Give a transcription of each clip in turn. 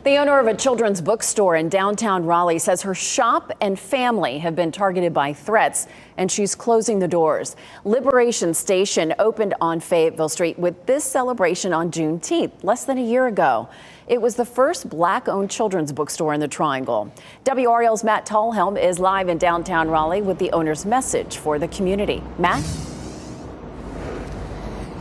The owner of a children's bookstore in downtown Raleigh says her shop and family have been targeted by threats, and she's closing the doors. Liberation Station opened on Fayetteville Street with this celebration on Juneteenth, less than a year ago. It was the first Black-owned children's bookstore in the Triangle. WRAL's Matt Tallhelm is live in downtown Raleigh with the owner's message for the community. Matt?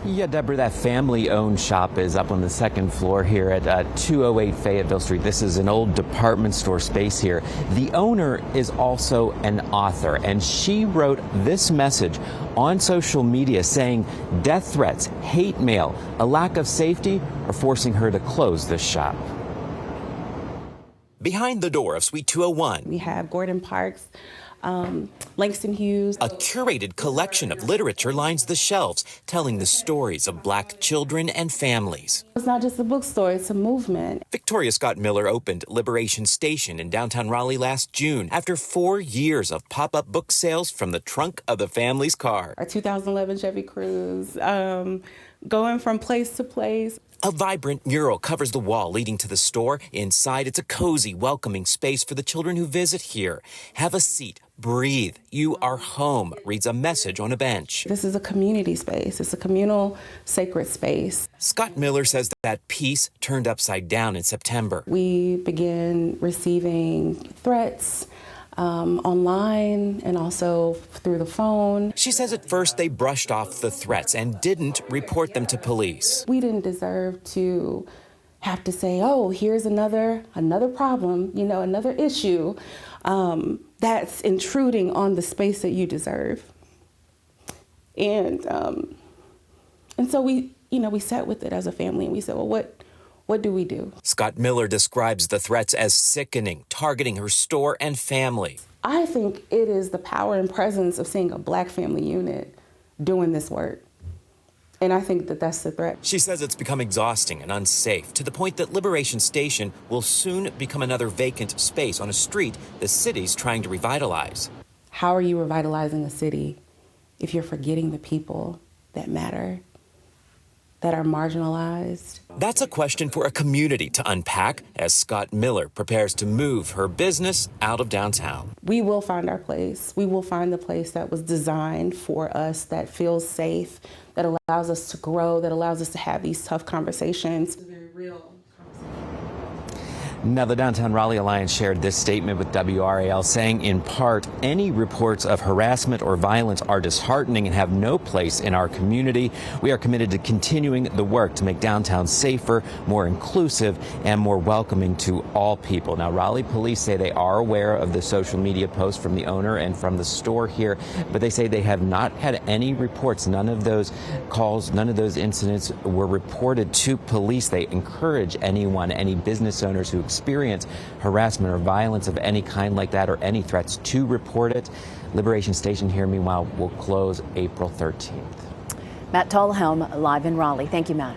Yeah, Deborah, that family-owned shop is up on the second floor here at 208 Fayetteville Street. This is an old department store space here. The owner is also an author, and she wrote this message on social media saying death threats, hate mail, a lack of safety are forcing her to close this shop. Behind the door of Suite 201, we have Gordon Parks, Langston Hughes. A curated collection of literature lines the shelves, telling the stories of Black children and families. It's not just a bookstore, it's a movement. Victoria Scott Miller opened Liberation Station in downtown Raleigh last June after 4 years of pop-up book sales from the trunk of the family's car. Our 2011 Chevy Cruze, going from place to place. A vibrant mural covers the wall leading to the store. Inside, it's a cozy, welcoming space for the children who visit here. Have a seat, breathe. You are home, reads a message on a bench. This is a community space. It's a communal, sacred space. Scott Miller says that peace turned upside down in September. We began receiving threats online and also through the phone. She says at first they brushed off the threats and didn't report them to police. We didn't deserve to have to say, oh, here's another problem, another issue that's intruding on the space that you deserve. And so we sat with it as a family and we said, well, what do we do? Scott Miller describes the threats as sickening, targeting her store and family. I think it is the power and presence of seeing a Black family unit doing this work. And I think that that's the threat. She says it's become exhausting and unsafe to the point that Liberation Station will soon become another vacant space on a street the city's trying to revitalize. How are you revitalizing a city if you're forgetting the people that matter, that are marginalized? That's a question for a community to unpack as Scott Miller prepares to move her business out of downtown. We will find our place. We will find the place that was designed for us, that feels safe, that allows us to grow, that allows us to have these tough conversations. It's a very real conversation. Now, the Downtown Raleigh Alliance shared this statement with WRAL saying, in part, any reports of harassment or violence are disheartening and have no place in our community. We are committed to continuing the work to make downtown safer, more inclusive, and more welcoming to all people. Now, Raleigh police say they are aware of the social media posts from the owner and from the store here, but they say they have not had any reports. None of those calls, none of those incidents were reported to police. They encourage any business owners who experience harassment or violence of any kind like that or any threats to report it. Liberation Station here, meanwhile, will close April 13th. Matt Tallhelm live in Raleigh. Thank you, Matt.